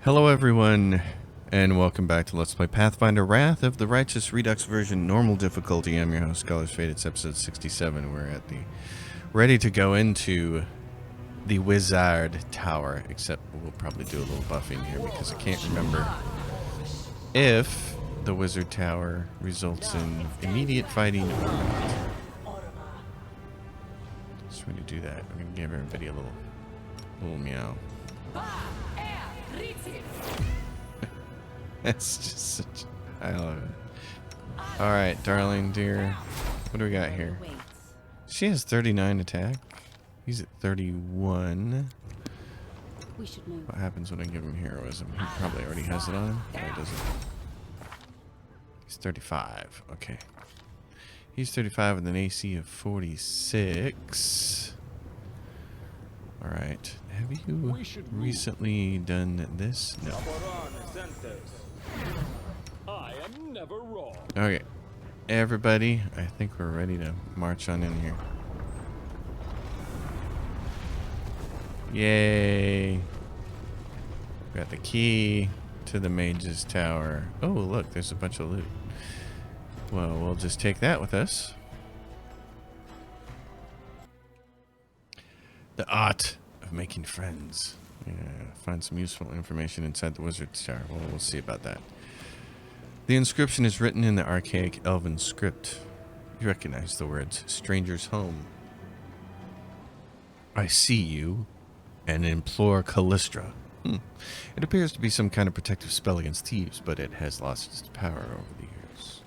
Hello everyone, and welcome back to Let's Play Pathfinder Wrath of the Righteous Redux version, normal difficulty. I'm your host, Scholar's Fate. It's episode 67. We're at the ready to go into the Wizard Tower, except we'll probably do a little buffing here because I can't remember if the Wizard Tower results in immediate fighting or not. So we're going to do that. We're going to give everybody a little meow. That's just such... I love it. Alright, darling dear. What do we got here? She has 39 attack. He's at 31. What happens when I give him heroism? He probably already has it on him. No, he doesn't. He's 35. Okay. He's 35 with an AC of 46. Alright. Have you recently done this? No. I am never wrong. Okay. Everybody, I think we're ready to march on in here. Yay. Got the key to the mage's tower. Oh, look, there's a bunch of loot. Well, we'll just take that with us. The art of making friends. Yeah, find some useful information inside the wizard's tower. Well, we'll see about that. The inscription is written in the archaic elven script. You recognize the words, stranger's home. I see you and implore Callistra. It appears to be some kind of protective spell against thieves, but it has lost its power over the years.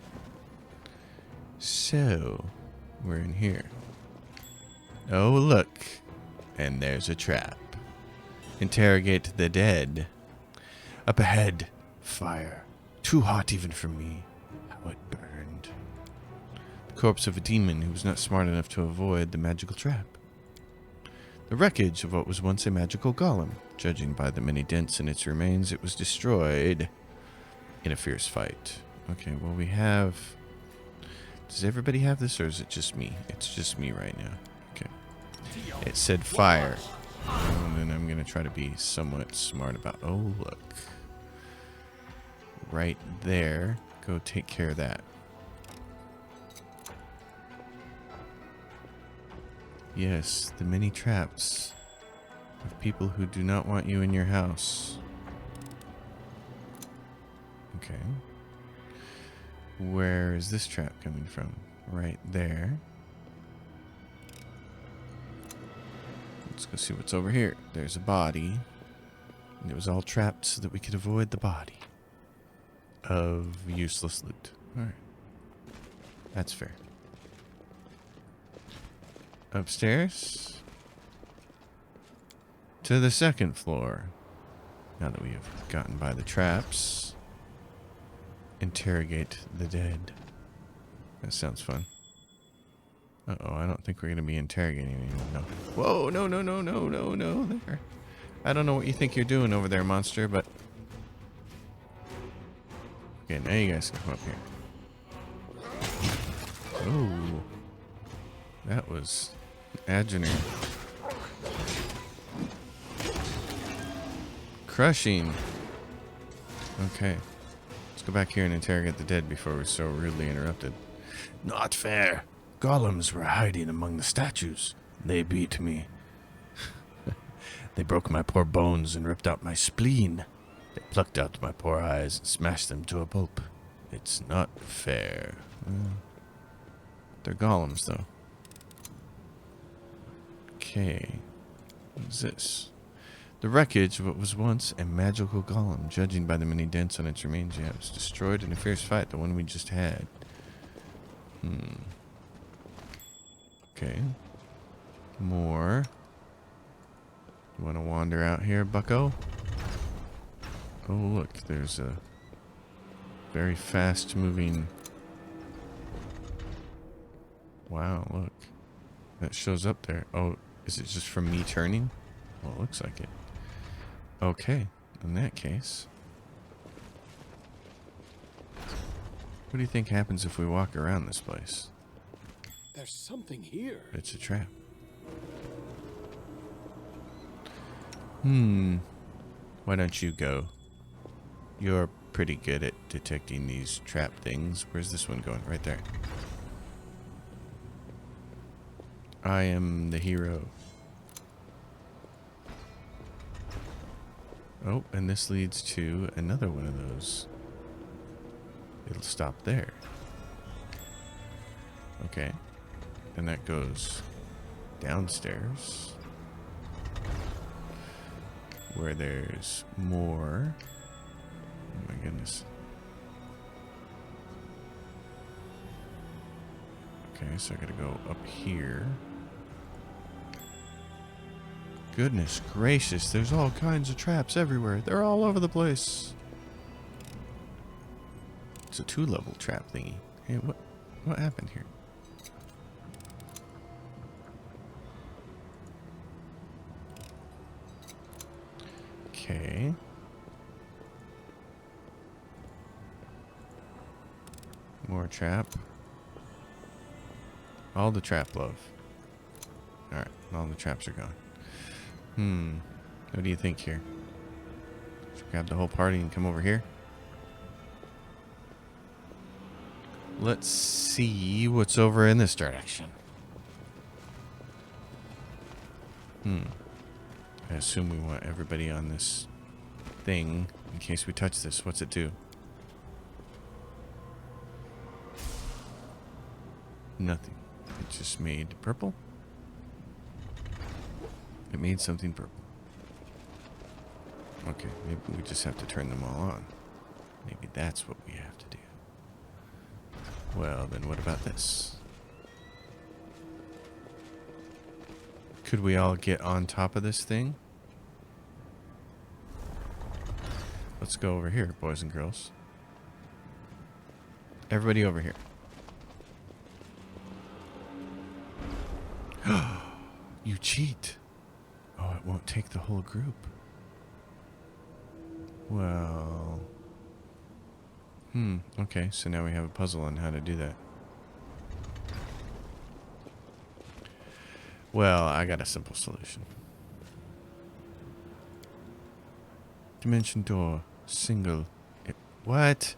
So, we're in here. Oh, look. And there's a trap. Interrogate the dead. Up ahead, fire. Too hot even for me. How it burned. The corpse of a demon who was not smart enough to avoid the magical trap. The wreckage of what was once a magical golem. Judging by the many dents in its remains, it was destroyed in a fierce fight. Okay, well we have... Does everybody have this, or is it just me? It's just me right now. Okay. It said fire. And then I'm going to try to be somewhat smart about... Oh, look. Right there. Go take care of that. Yes, the many traps of people who do not want you in your house. Okay. Where is this trap coming from? Right there. Let's go see what's over here. There's a body. And it was all trapped so that we could avoid the body of useless loot. Alright. That's fair. Upstairs. To the second floor. Now that we have gotten by the traps. Interrogate the dead. That sounds fun. Uh-oh, I don't think we're going to be interrogating anyone. No. Whoa, no, no, no, no, no, no, there. I don't know what you think you're doing over there, monster, but... Okay, now you guys can come up here. Oh. That was... Agener. Crushing. Okay. Let's go back here and interrogate the dead before we're so rudely interrupted. Not fair. Golems were hiding among the statues. They beat me. They broke my poor bones and ripped out my spleen. They plucked out my poor eyes and smashed them to a pulp. It's not fair. They're golems, though. Okay. What is this? The wreckage of what was once a magical golem. Judging by the many dents on its remains, yeah, it was destroyed in a fierce fight, the one we just had. Okay. More. You want to wander out here, bucko? Oh, look. There's a very fast-moving... Wow, look. That shows up there. Oh, is it just from me turning? Well, it looks like it. Okay. In that case... What do you think happens if we walk around this place? There's something here. It's a trap. Why don't you go? You're pretty good at detecting these trap things. Where's this one going? Right there. I am the hero. Oh, and this leads to another one of those. It'll stop there. Okay. And that goes downstairs, where there's more. Oh my goodness. Okay, so I gotta go up here. Goodness gracious, there's all kinds of traps everywhere. They're all over the place. It's a 2-level trap thingy. Hey, what happened here? Okay. More trap. All the trap love. Alright, all the traps are gone. What do you think here? Should we grab the whole party and come over here? Let's see what's over in this direction. I assume we want everybody on this thing in case we touch this. What's it do? Nothing. It just made purple. It made something purple. Okay, maybe we just have to turn them all on. Maybe that's what we have to do. Well, then what about this? Could we all get on top of this thing? Let's go over here, boys and girls. Everybody over here. You cheat. Oh, it won't take the whole group. Well... okay, so now we have a puzzle on how to do that. Well, I got a simple solution. Dimension door, single... What?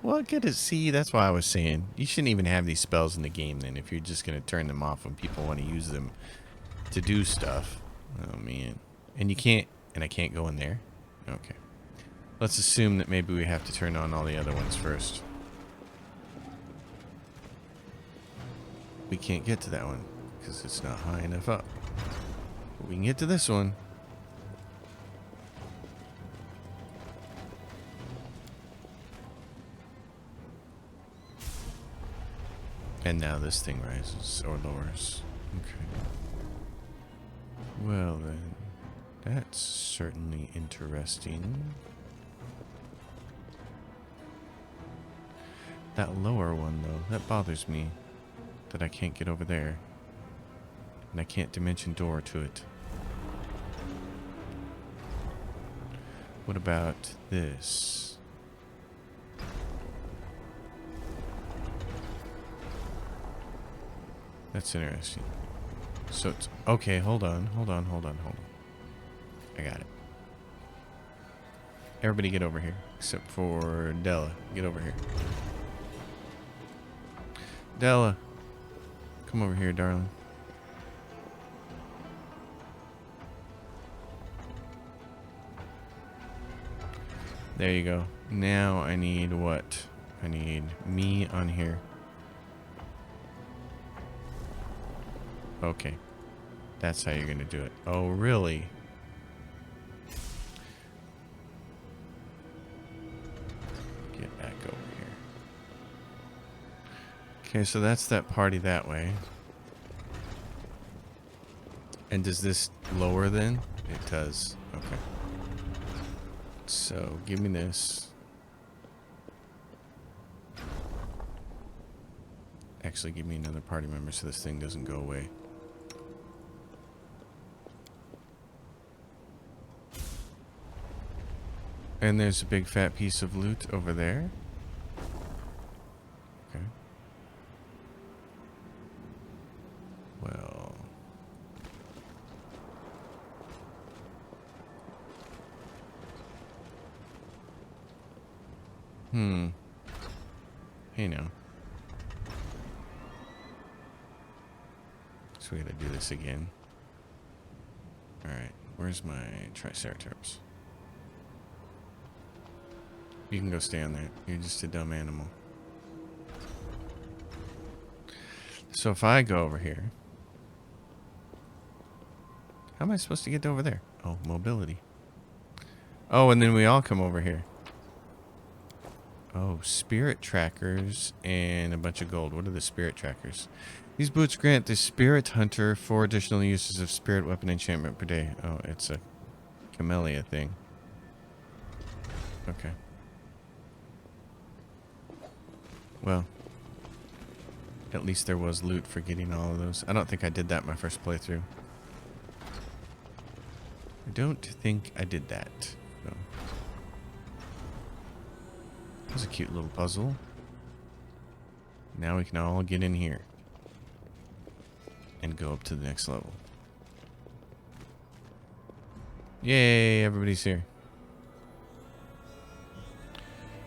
Well, get it. See, that's why I was saying. You shouldn't even have these spells in the game then if you're just going to turn them off when people want to use them to do stuff. Oh, man. And you can't... And I can't go in there? Okay. Let's assume that maybe we have to turn on all the other ones first. We can't get to that one because it's not high enough up. But we can get to this one. And now this thing rises or lowers. Okay. Well then, that's certainly interesting. That lower one though, that bothers me. That I can't get over there. And I can't dimension door to it. What about this? That's interesting. So it's... Okay, hold on. I got it. Everybody get over here. Except for Della. Get over here. Della. Come over here, darling. There you go. Now I need what? I need me on here. Okay. That's how you're going to do it. Oh, really? Get back over here. Okay, so that's that party that way. And does this lower then? It does. Okay. So, give me this. Actually, give me another party member so this thing doesn't go away. And there's a big fat piece of loot over there. Okay. Well. Hey now. So we gotta do this again. Alright, where's my Triceratops? You can go stay on there. You're just a dumb animal. So if I go over here... How am I supposed to get over there? Oh, mobility. Oh, and then we all come over here. Oh, spirit trackers and a bunch of gold. What are the spirit trackers? These boots grant the spirit hunter 4 additional uses of spirit weapon enchantment per day. Oh, it's a camellia thing. Okay. Well, at least there was loot for getting all of those. I don't think I did that my first playthrough. I don't think I did that. No. That was a cute little puzzle. Now we can all get in here and go up to the next level. Yay, everybody's here.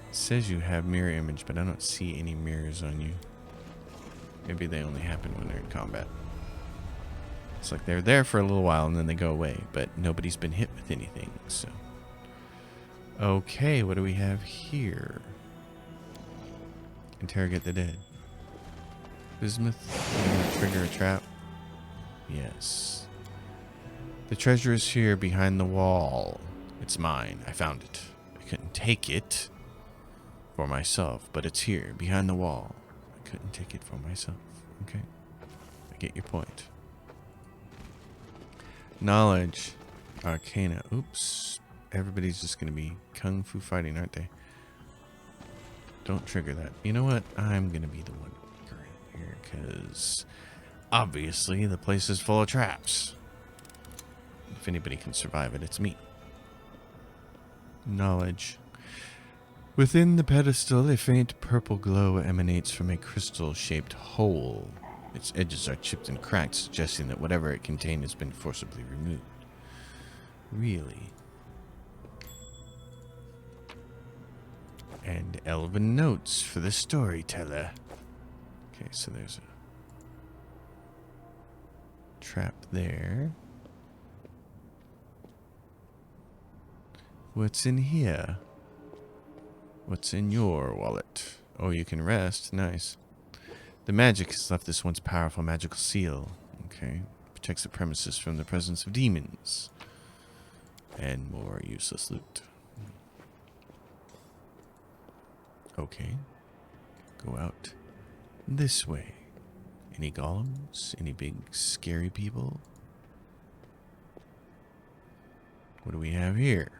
It says you have mirror image, but I don't see any mirrors on you. Maybe they only happen when they're in combat. It's like they're there for a little while and then they go away, but nobody's been hit with anything, so. Okay, what do we have here? Interrogate the dead. Bismuth, trigger a trap. Yes. The treasure is here behind the wall. It's mine. I found it. I couldn't take it for myself, but it's here behind the wall. I couldn't take it for myself. Okay. I get your point. Knowledge. Arcana. Oops. Everybody's just going to be kung fu fighting, aren't they? Don't trigger that. You know what? I'm going to be the one here because obviously the place is full of traps. If anybody can survive it, it's me. Knowledge. Within the pedestal, a faint purple glow emanates from a crystal-shaped hole. Its edges are chipped and cracked, suggesting that whatever it contained has been forcibly removed. Really? And elven notes for the storyteller. Okay, so there's a trap there. What's in here? What's in your wallet? Oh, you can rest. Nice. The magic has left this once powerful magical seal. Okay. Protects the premises from the presence of demons. And more useless loot. Okay. Go out this way. Any golems? Any big scary people? What do we have here?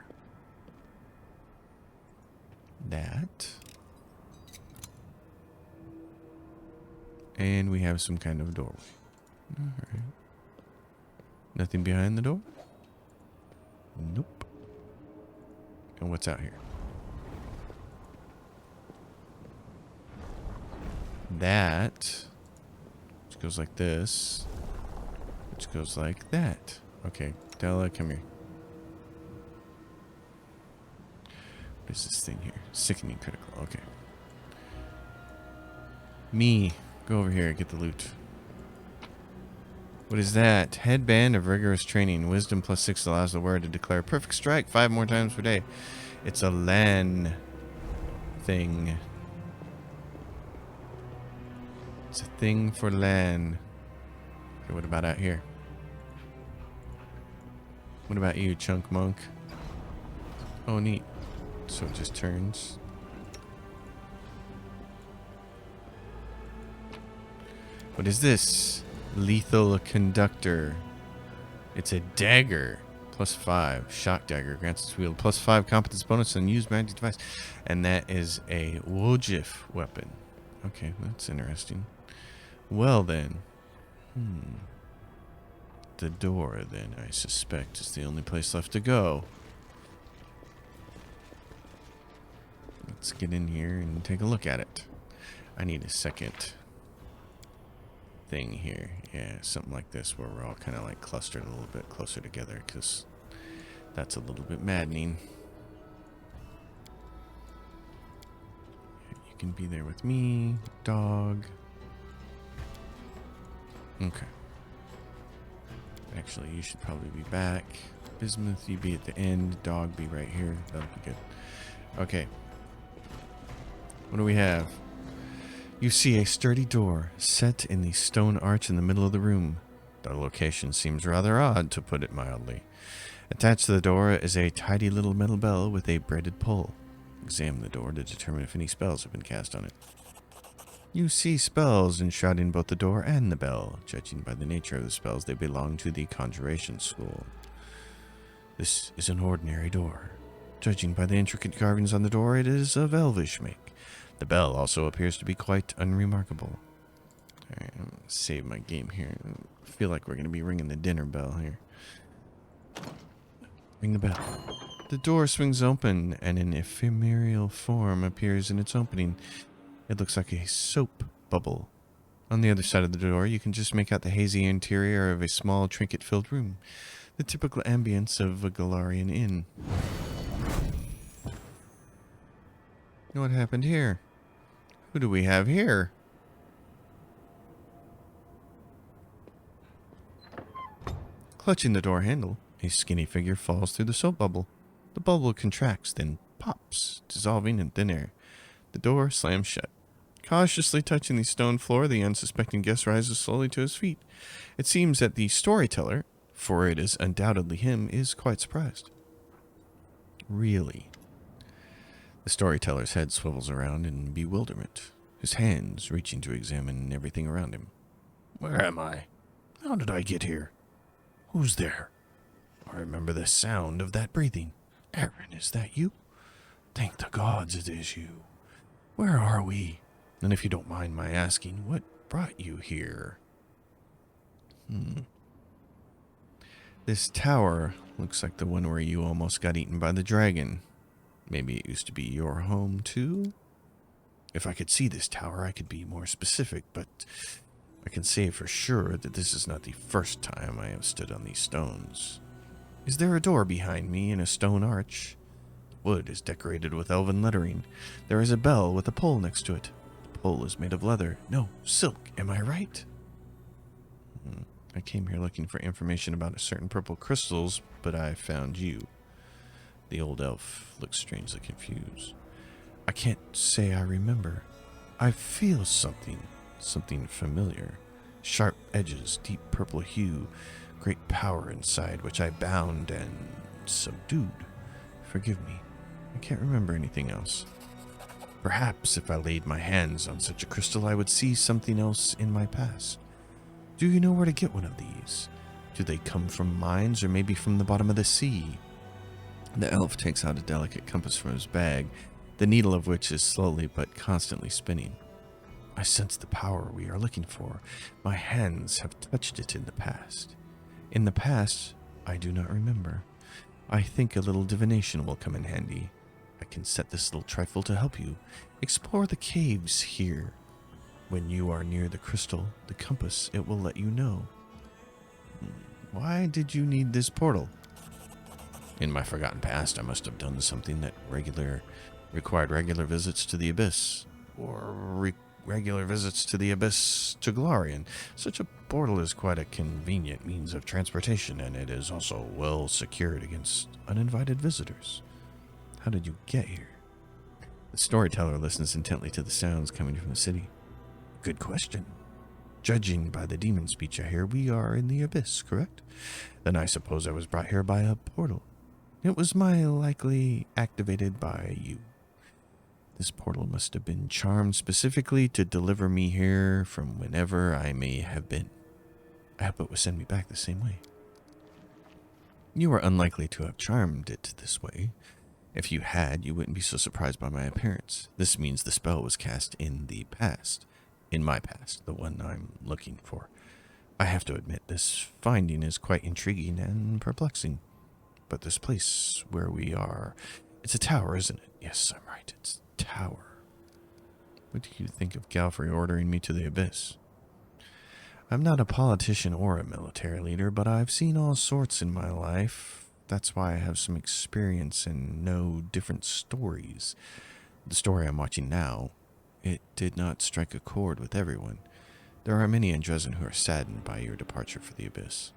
That. And we have some kind of doorway. Alright. Nothing behind the door? Nope. And what's out here? That. Which goes like this. Which goes like that. Okay. Della, come here. What is this thing here? Sickening critical. Okay. Me. Go over here. Get the loot. What is that? Headband of rigorous training. Wisdom +6 allows the wearer to declare perfect strike 5 more times per day. It's a LAN thing. It's a thing for LAN. Okay, what about out here? What about you, chunk monk? Oh, neat. So it just turns. What is this? Lethal conductor. It's a dagger. +5. Shock dagger. Grants its wield +5 competence bonus on used magic device. And that is a Wojif weapon. Okay, that's interesting. Well then. The door then, I suspect, is the only place left to go. Let's get in here and take a look at it. I need a second thing here. Yeah, something like this where we're all kind of like clustered a little bit closer together because that's a little bit maddening. You can be there with me. Dog. Okay. Actually, you should probably be back. Bismuth, you be at the end. Dog, be right here. That'll be good. Okay. What do we have? You see a sturdy door set in the stone arch in the middle of the room. The location seems rather odd, to put it mildly. Attached to the door is a tidy little metal bell with a braided pull. Examine the door to determine if any spells have been cast on it. You see spells enshrouding both the door and the bell. Judging by the nature of the spells, they belong to the Conjuration School. This is an ordinary door. Judging by the intricate carvings on the door, it is of elvish make. The bell also appears to be quite unremarkable. Alright, I'm going to save my game here. I feel like we're going to be ringing the dinner bell here. Ring the bell. The door swings open, and an ephemeral form appears in its opening. It looks like a soap bubble. On the other side of the door, you can just make out the hazy interior of a small, trinket-filled room. The typical ambience of a Galarian inn. What happened here? Who do we have here? Clutching the door handle, a skinny figure falls through the soap bubble. The bubble contracts, then pops, dissolving in thin air. The door slams shut. Cautiously touching the stone floor, the unsuspecting guest rises slowly to his feet. It seems that the storyteller, for it is undoubtedly him, is quite surprised. Really? The storyteller's head swivels around in bewilderment, his hands reaching to examine everything around him. Where am I? How did I get here? Who's there? I remember the sound of that breathing. Aaron, is that you? Thank the gods it is you. Where are we? And if you don't mind my asking, what brought you here? This tower looks like the one where you almost got eaten by the dragon. Maybe it used to be your home, too? If I could see this tower, I could be more specific, but I can say for sure that this is not the first time I have stood on these stones. Is there a door behind me in a stone arch? Wood is decorated with elven lettering. There is a bell with a pole next to it. The pole is made of leather. No, silk. Am I right? I came here looking for information about certain purple crystals, but I found you. The old elf looks strangely confused. I can't say I remember. I feel something familiar. Sharp edges, deep purple hue, great power inside, which I bound and subdued. Forgive me, I can't remember anything else. Perhaps if I laid my hands on such a crystal, I would see something else in my past. Do you know where to get one of these? Do they come from mines or maybe from the bottom of the sea? The elf takes out a delicate compass from his bag, the needle of which is slowly but constantly spinning. I sense the power we are looking for. My hands have touched it in the past. In the past, I do not remember. I think a little divination will come in handy. I can set this little trifle to help you. Explore the caves here. When you are near the crystal, the compass, it will let you know. Why did you need this portal? In my forgotten past, I must have done something that required regular visits to the Abyss, or regular visits to the Abyss to Galarian. Such a portal is quite a convenient means of transportation, and it is also well secured against uninvited visitors. How did you get here? The storyteller listens intently to the sounds coming from the city. Good question. Judging by the demon speech I hear, we are in the Abyss, correct? Then I suppose I was brought here by a portal. It was likely activated by you. This portal must have been charmed specifically to deliver me here from whenever I may have been. I hope it will send me back the same way. You are unlikely to have charmed it this way. If you had, you wouldn't be so surprised by my appearance. This means the spell was cast in the past. In my past, the one I'm looking for. I have to admit, this finding is quite intriguing and perplexing. But this place where we are, it's a tower, isn't it? Yes, I'm right, it's a tower. What do you think of Galfrey ordering me to the Abyss? I'm not a politician or a military leader, but I've seen all sorts in my life. That's why I have some experience and know different stories. The story I'm watching now it did not strike a chord with everyone. There are many in Dresden who are saddened by your departure for the Abyss.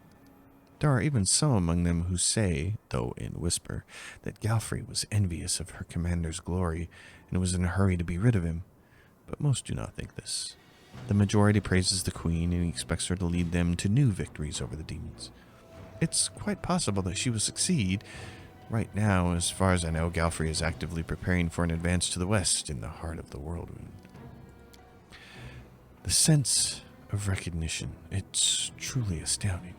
There are even some among them who say, though in whisper, that Galfrey was envious of her commander's glory and was in a hurry to be rid of him. But most do not think this. The majority praises the Queen and expects her to lead them to new victories over the demons. It's quite possible that she will succeed. Right now, as far as I know, Galfrey is actively preparing for an advance to the west in the heart of the Whirlwind. The sense of recognition, it's truly astounding.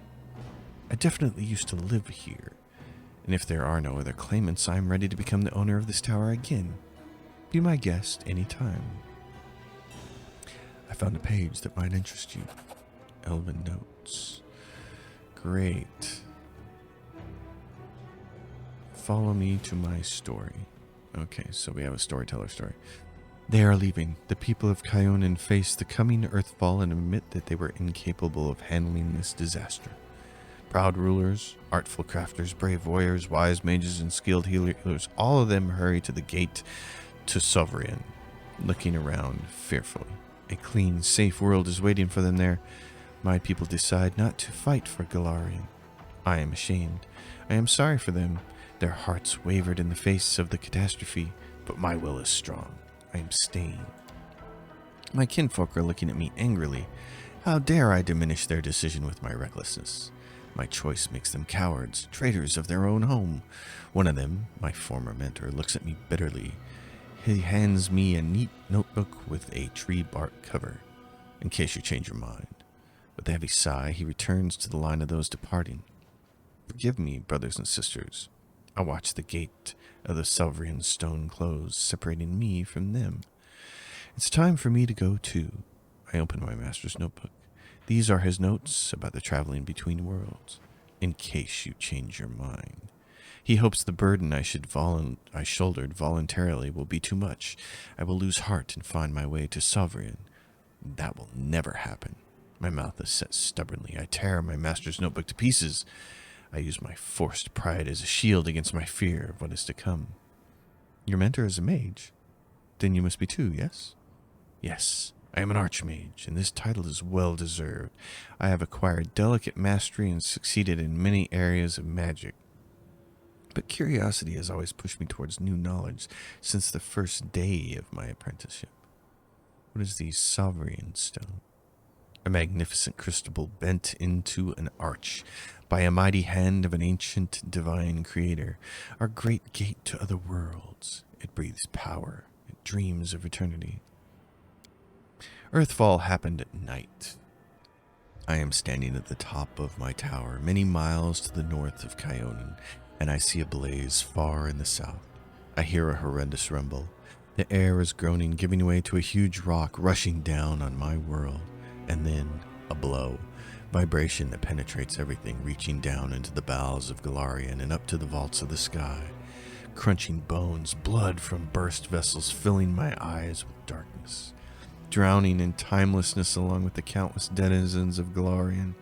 I definitely used to live here, and if there are no other claimants, I'm ready to become the owner of this tower again. Be my guest any time. I found a page that might interest you. Elven notes. Great. Follow me to my story. Okay, so we have a storyteller story. They are leaving. The people of Kyonin face the coming earthfall and admit that they were incapable of handling this disaster. Proud rulers, artful crafters, brave warriors, wise mages, and skilled healers, all of them hurry to the gate to Sovereign, looking around fearfully. A clean, safe world is waiting for them there. My people decide not to fight for Galarian. I am ashamed. I am sorry for them. Their hearts wavered in the face of the catastrophe, but my will is strong. I am staying. My kinfolk are looking at me angrily. How dare I diminish their decision with my recklessness? My choice makes them cowards, traitors of their own home. One of them, my former mentor, looks at me bitterly. He hands me a neat notebook with a tree bark cover, in case you change your mind. With a heavy sigh, he returns to the line of those departing. Forgive me, brothers and sisters. I watch the gate of the Sovereign stone close, separating me from them. It's time for me to go too. I open my master's notebook. These are his notes about the traveling between worlds, in case you change your mind. He hopes the burden I shouldered voluntarily will be too much. I will lose heart and find my way to Sovereign. That will never happen. My mouth is set stubbornly. I tear my master's notebook to pieces. I use my forced pride as a shield against my fear of what is to come. Your mentor is a mage. Then you must be too, yes? Yes. I am an archmage, and this title is well deserved. I have acquired delicate mastery and succeeded in many areas of magic. But curiosity has always pushed me towards new knowledge since the first day of my apprenticeship. What is the Sovereign Stone? A magnificent crystal bent into an arch by a mighty hand of an ancient divine creator, our great gate to other worlds. It breathes power. It dreams of eternity. Earthfall happened at night. I am standing at the top of my tower, many miles to the north of Kyonin, and I see a blaze far in the south. I hear a horrendous rumble. The air is groaning, giving way to a huge rock rushing down on my world, and then a blow. Vibration that penetrates everything, reaching down into the bowels of Galarian and up to the vaults of the sky. Crunching bones, blood from burst vessels filling my eyes with darkness. Drowning in timelessness along with the countless denizens of Galarian.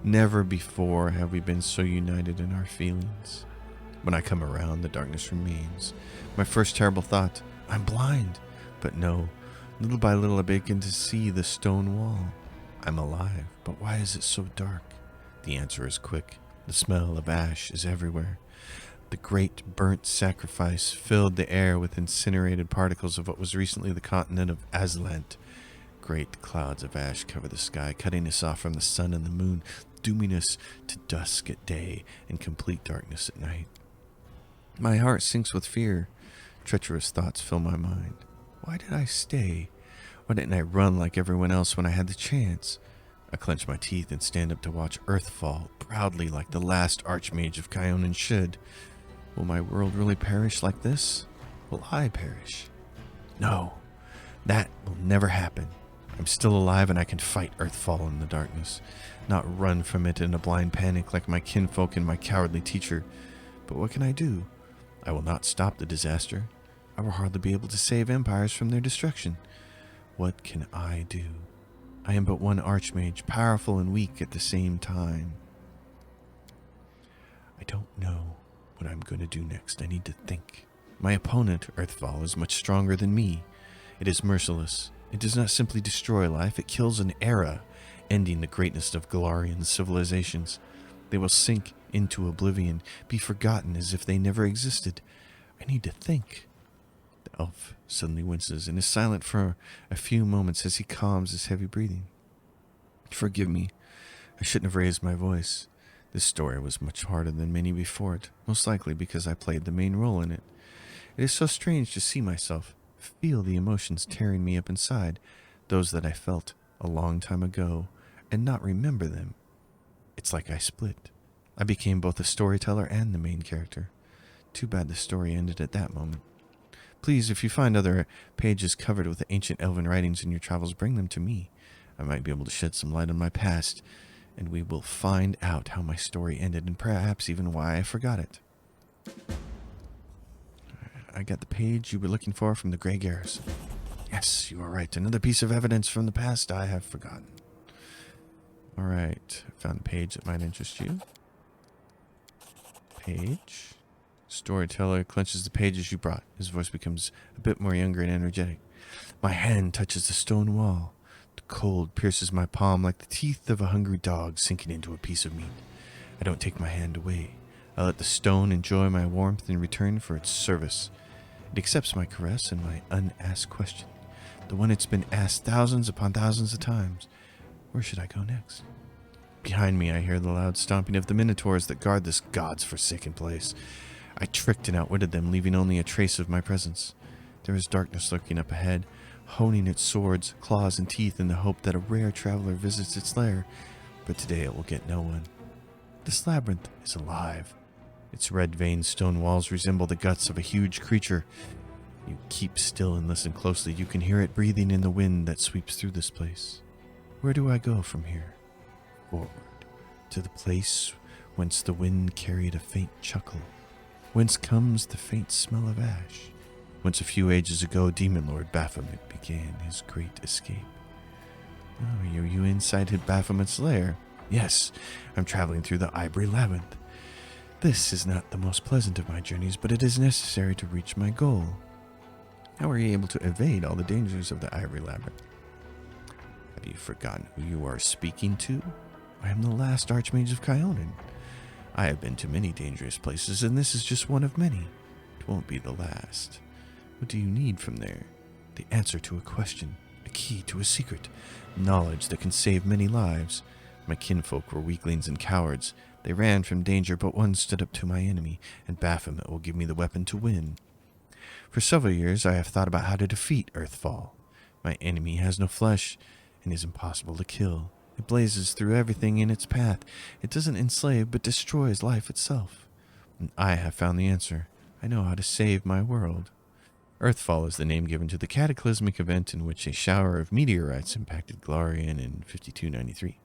Never before have we been so united in our feelings. When I come around, the darkness remains. My first terrible thought, I'm blind. But no, little by little I begin to see the stone wall. I'm alive, but why is it so dark? The answer is quick. The smell of ash is everywhere. The great burnt sacrifice filled the air with incinerated particles of what was recently the continent of Aslant. Great clouds of ash cover the sky, cutting us off from the sun and the moon, dooming us to dusk at day and complete darkness at night. My heart sinks with fear. Treacherous thoughts fill my mind. Why did I stay? Why didn't I run like everyone else when I had the chance? I clench my teeth and stand up to watch Earth fall, proudly like the last Archmage of Kyonin should. Will my world really perish like this? Will I perish? No, that will never happen. I'm still alive and I can fight Earthfall in the darkness, not run from it in a blind panic like my kinfolk and my cowardly teacher. But what can I do? I will not stop the disaster. I will hardly be able to save empires from their destruction. What can I do? I am but one archmage, powerful and weak at the same time. I don't know what I'm going to do next. I need to think. My opponent, Earthfall, is much stronger than me. It is merciless. It does not simply destroy life, it kills an era, ending the greatness of Galarian civilizations. They will sink into oblivion, be forgotten as if they never existed. I need to think. The elf suddenly winces and is silent for a few moments as he calms his heavy breathing. Forgive me. I shouldn't have raised my voice. This story was much harder than many before it, most likely because I played the main role in it. It is so strange to see myself, feel the emotions tearing me up inside, those that I felt a long time ago, and not remember them. It's like I split. I became both a storyteller and the main character. Too bad the story ended at that moment. Please, if you find other pages covered with ancient elven writings in your travels, bring them to me. I might be able to shed some light on my past, and we will find out how my story ended and perhaps even why I forgot it. I got the page you were looking for from the Grey Garrison. Yes, you are right. Another piece of evidence from the past I have forgotten. Alright, I found a page that might interest you. Page. Storyteller clenches the pages you brought. His voice becomes a bit more younger and energetic. My hand touches the stone wall. The cold pierces my palm like the teeth of a hungry dog sinking into a piece of meat. I don't take my hand away. I let the stone enjoy my warmth in return for its service. It accepts my caress and my unasked question, the one it's been asked thousands upon thousands of times. Where should I go next? Behind me, I hear the loud stomping of the minotaurs that guard this god's forsaken place. I tricked and outwitted them, leaving only a trace of my presence. There is darkness lurking up ahead, honing its swords, claws, and teeth in the hope that a rare traveler visits its lair, but today it will get no one. This labyrinth is alive. Its red-veined stone walls resemble the guts of a huge creature. You keep still and listen closely. You can hear it breathing in the wind that sweeps through this place. Where do I go from here? Forward, to the place whence the wind carried a faint chuckle, whence comes the faint smell of ash, whence a few ages ago Demon Lord Baphomet began his great escape. Oh, are you inside Baphomet's lair? Yes, I'm traveling through the Ivory Labyrinth. This is not the most pleasant of my journeys, but it is necessary to reach my goal. How are you able to evade all the dangers of the Ivory Labyrinth? Have you forgotten who you are speaking to? I am the last Archmage of Kyonin. I have been to many dangerous places, and this is just one of many. It won't be the last. What do you need from there? The answer to a question, a key to a secret, knowledge that can save many lives. My kinfolk were weaklings and cowards. They ran from danger, but one stood up to my enemy, and Baphomet will give me the weapon to win. For several years, I have thought about how to defeat Earthfall. My enemy has no flesh and is impossible to kill. It blazes through everything in its path. It doesn't enslave, but destroys life itself. And I have found the answer. I know how to save my world. Earthfall is the name given to the cataclysmic event in which a shower of meteorites impacted Galarian in 5293.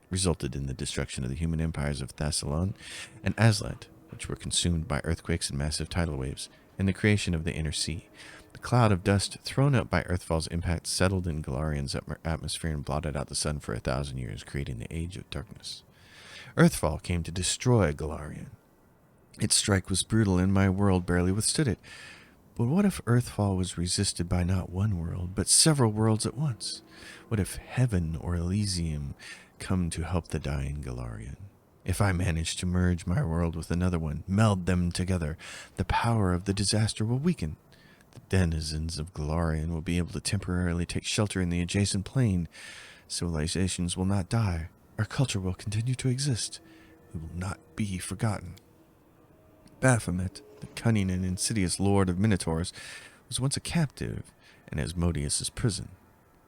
Resulted in the destruction of the human empires of Thassalon and Aslat, which were consumed by earthquakes and massive tidal waves, and the creation of the Inner Sea. The cloud of dust thrown up by Earthfall's impact settled in Galarian's atmosphere and blotted out the sun for 1,000 years, creating the Age of Darkness. Earthfall came to destroy Galarian. Its strike was brutal, and my world barely withstood it. But what if Earthfall was resisted by not one world, but several worlds at once? What if Heaven or Elysium come to help the dying Galarian? If I manage to merge my world with another one, meld them together, the power of the disaster will weaken. The denizens of Galarian will be able to temporarily take shelter in the adjacent plane. Civilizations will not die. Our culture will continue to exist. We will not be forgotten. Baphomet, the cunning and insidious lord of Minotaurs, was once a captive in Asmodeus' prison.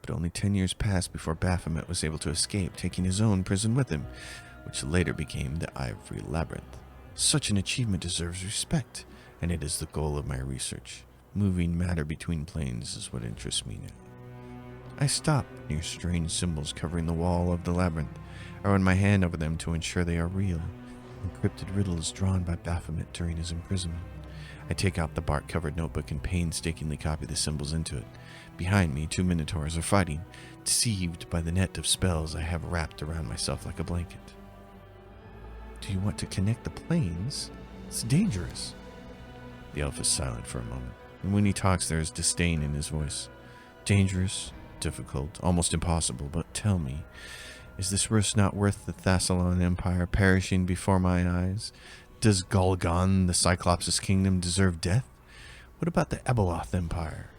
But only 10 years passed before Baphomet was able to escape, taking his own prison with him, which later became the Ivory Labyrinth. Such an achievement deserves respect, and it is the goal of my research. Moving matter between planes is what interests me now. I stop near strange symbols covering the wall of the labyrinth. I run my hand over them to ensure they are real. Encrypted riddles drawn by Baphomet during his imprisonment. I take out the bark-covered notebook and painstakingly copy the symbols into it. Behind me, 2 minotaurs are fighting, deceived by the net of spells I have wrapped around myself like a blanket. Do you want to connect the planes? It's dangerous. The elf is silent for a moment, and when he talks there is disdain in his voice. Dangerous, difficult, almost impossible, but tell me, is this risk not worth the Thassalon Empire perishing before my eyes? Does Golgon, the Cyclops' kingdom, deserve death? What about the Abeloth Empire?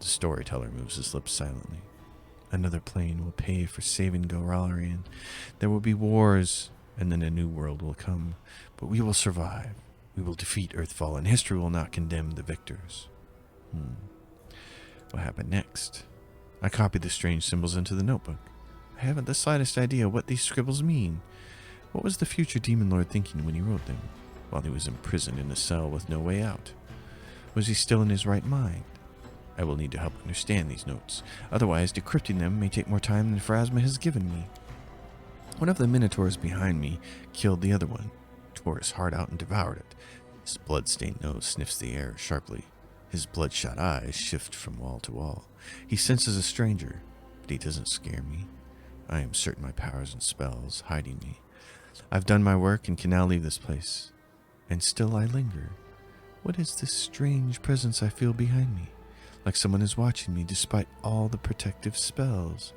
The storyteller moves his lips silently. Another plane will pay for saving Golarion. There will be wars, and then a new world will come. But we will survive. We will defeat Earthfall, and history will not condemn the victors. What happened next? I copied the strange symbols into the notebook. I haven't the slightest idea what these scribbles mean. What was the future Demon Lord thinking when he wrote them, while he was imprisoned in a cell with no way out? Was he still in his right mind? I will need to help understand these notes. Otherwise, decrypting them may take more time than Pharasma has given me. One of the minotaurs behind me killed the other one, tore his heart out and devoured it. His blood-stained nose sniffs the air sharply. His bloodshot eyes shift from wall to wall. He senses a stranger, but he doesn't scare me. I am certain my powers and spells hiding me. I've done my work and can now leave this place. And still I linger. What is this strange presence I feel behind me? Like someone is watching me despite all the protective spells.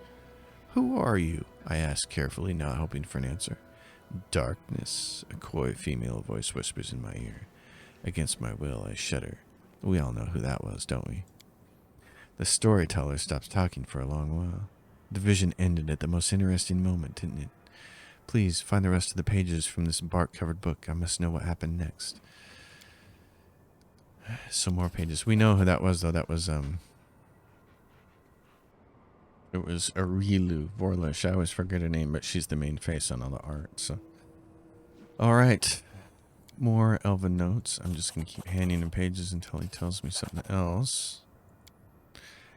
Who are you? I ask carefully, not hoping for an answer. Darkness, a coy female voice whispers in my ear. Against my will, I shudder. We all know who that was, don't we? The storyteller stops talking for a long while. The vision ended at the most interesting moment, didn't it? Please find the rest of the pages from this bark-covered book. I must know what happened next. Some more pages. We know who that was, though. That was, it was Arilu Vorlish. I always forget her name, but she's the main face on all the art, so. Alright. More Elven notes. I'm just going to keep handing him pages until he tells me something else.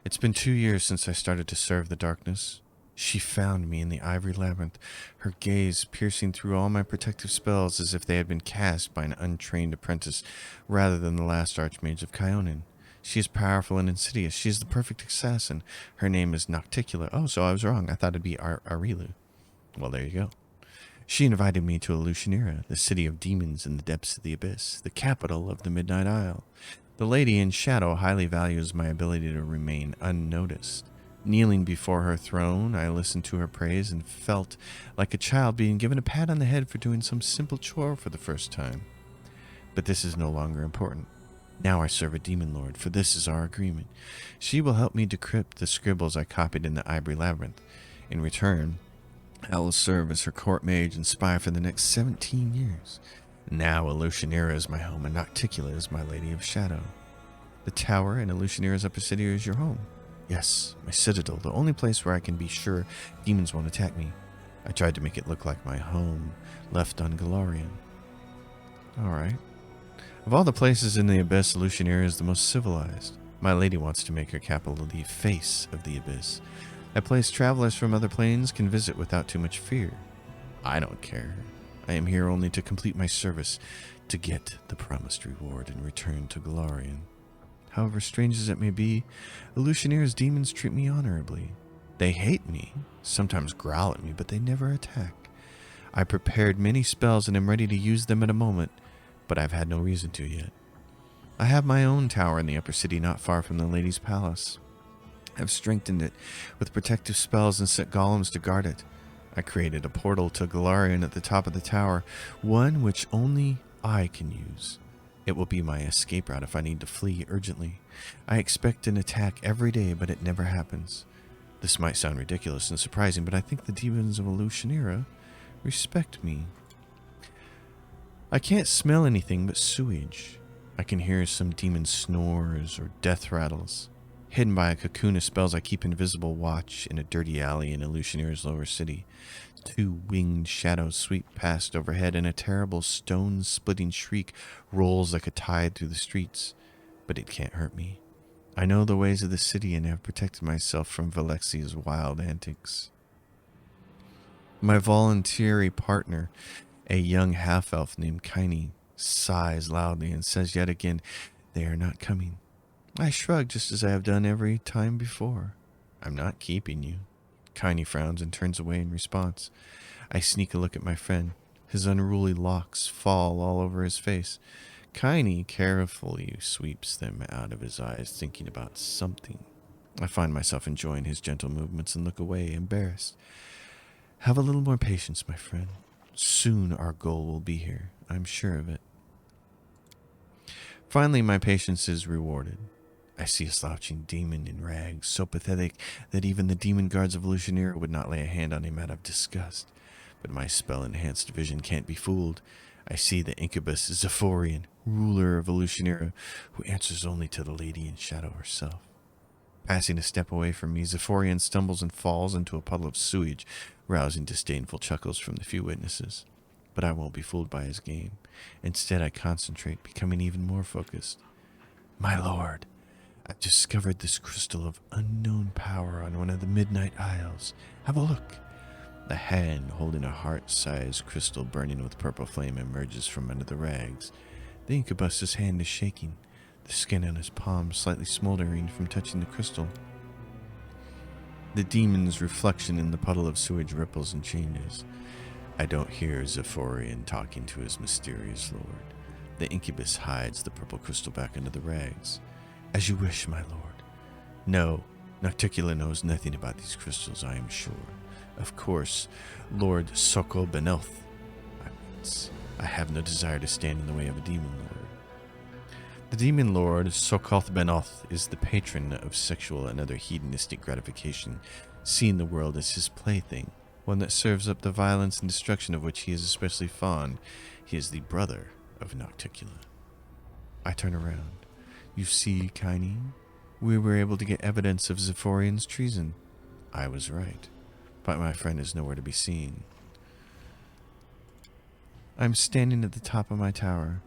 It's been 2 years since I started to serve the darkness. She found me in the ivory labyrinth, her gaze piercing through all my protective spells as if they had been cast by an untrained apprentice rather than the last Archmage of Kyonin. She is powerful and insidious. She is the perfect assassin. Her name is Nocticula. Oh, so I was wrong. I thought it'd be Arilu. Well, there you go. She invited me to Elutionera, the city of demons in the depths of the abyss, the capital of the Midnight Isle. The lady in shadow highly values my ability to remain unnoticed. Kneeling before her throne, I listened to her praise and felt like a child being given a pat on the head for doing some simple chore for the first time. But this is no longer important. Now I serve a demon lord, for this is our agreement. She will help me decrypt the scribbles I copied in the ivory labyrinth. In return, I will serve as her court mage and spy for the next 17 years. Now Elutionera is my home, and Nocticula is my lady of shadow. The tower in Elutionera's upper city is your home. Yes, my citadel, the only place where I can be sure demons won't attack me. I tried to make it look like my home, left on Golarion. Alright. Of all the places in the Abyss, Elutionera is the most civilized. My lady wants to make her capital the face of the Abyss. A place travelers from other planes can visit without too much fear. I don't care. I am here only to complete my service, to get the promised reward and return to Golarion. However strange as it may be, Elutionera's demons treat me honorably. They hate me, sometimes growl at me, but they never attack. I prepared many spells and am ready to use them at a moment, but I've had no reason to yet. I have my own tower in the upper city not far from the lady's palace. I've strengthened it with protective spells and set golems to guard it. I created a portal to Golarion at the top of the tower, one which only I can use. It will be my escape route if I need to flee urgently. I expect an attack every day, but it never happens. This might sound ridiculous and surprising, but I think the demons of Elutionera respect me. I can't smell anything but sewage. I can hear some demon snores or death rattles. Hidden by a cocoon of spells, I keep invisible watch in a dirty alley in Elutionera's lower city. 2 winged shadows sweep past overhead, and a terrible stone-splitting shriek rolls like a tide through the streets. But it can't hurt me. I know the ways of the city and have protected myself from Valexia's wild antics. My voluntary partner, a young half-elf named Kaini, sighs loudly and says yet again, "They are not coming." I shrug just as I have done every time before. "I'm not keeping you." Kaini frowns and turns away in response. I sneak a look at my friend. His unruly locks fall all over his face. Kaini carefully sweeps them out of his eyes, thinking about something. I find myself enjoying his gentle movements and look away, embarrassed. Have a little more patience, my friend. Soon our goal will be here. I'm sure of it. Finally, my patience is rewarded. I see a slouching demon in rags, so pathetic that even the demon guards of Lucianera would not lay a hand on him out of disgust. But my spell-enhanced vision can't be fooled. I see the incubus Zephorian, ruler of Lucianera, who answers only to the lady in shadow herself. Passing a step away from me, Zephorian stumbles and falls into a puddle of sewage, rousing disdainful chuckles from the few witnesses. But I won't be fooled by his game. Instead, I concentrate, becoming even more focused. My lord, I've discovered this crystal of unknown power on one of the Midnight Isles. Have a look. A hand holding a heart-sized crystal burning with purple flame emerges from under the rags. The incubus's hand is shaking, the skin on his palm slightly smoldering from touching the crystal. The demon's reflection in the puddle of sewage ripples and changes. I don't hear Zephorian talking to his mysterious lord. The incubus hides the purple crystal back under the rags. As you wish, my lord. No, Nocticula knows nothing about these crystals, I am sure. Of course, Lord Sokol Benoth. I have no desire to stand in the way of a demon lord. The demon lord, Sokoth Benoth, is the patron of sexual and other hedonistic gratification, seeing the world as his plaything, one that serves up the violence and destruction of which he is especially fond. He is the brother of Nocticula. I turn around. You see, Kaini, we were able to get evidence of Zephorian's treason. I was right, but my friend is nowhere to be seen. I'm standing at the top of my tower.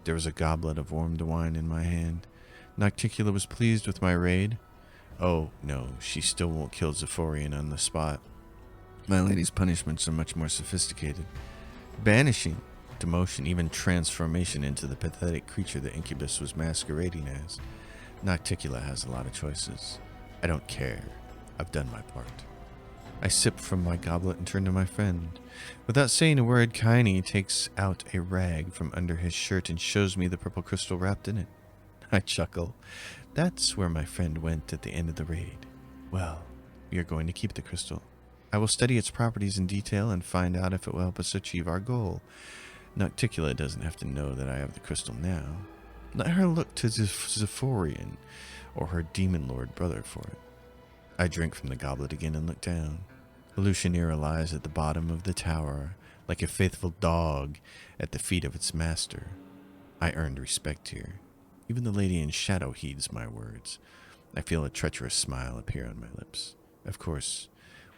There was a goblet of warmed wine in my hand. Nocticula was pleased with my raid. Oh, no, she still won't kill Zephorian on the spot. My lady's punishments are much more sophisticated. Banishing, demotion, even transformation into the pathetic creature the incubus was masquerading as. Nocticula has a lot of choices. I don't care. I've done my part. I sip from my goblet and turn to my friend. Without saying a word, Kaini takes out a rag from under his shirt and shows me the purple crystal wrapped in it. I chuckle. That's where my friend went at the end of the raid. Well, we are going to keep the crystal. I will study its properties in detail and find out if it will help us achieve our goal. Nocticula doesn't have to know that I have the crystal now. Let her look to Zephorian or her demon lord brother for it. I drink from the goblet again and look down. Lucianera lies at the bottom of the tower, like a faithful dog at the feet of its master. I earned respect here. Even the lady in shadow heeds my words. I feel a treacherous smile appear on my lips. Of course,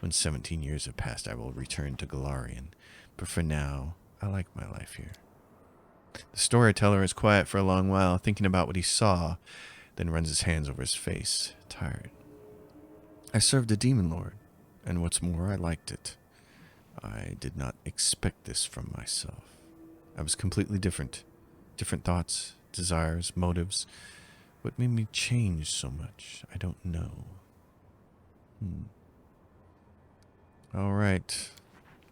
when 17 years have passed, I will return to Galarian, but for now, I like my life here. The storyteller is quiet for a long while, thinking about what he saw, then runs his hands over his face, tired. I served a demon lord, and what's more, I liked it. I did not expect this from myself. I was completely different. Different thoughts, desires, motives. What made me change so much? I don't know. All right.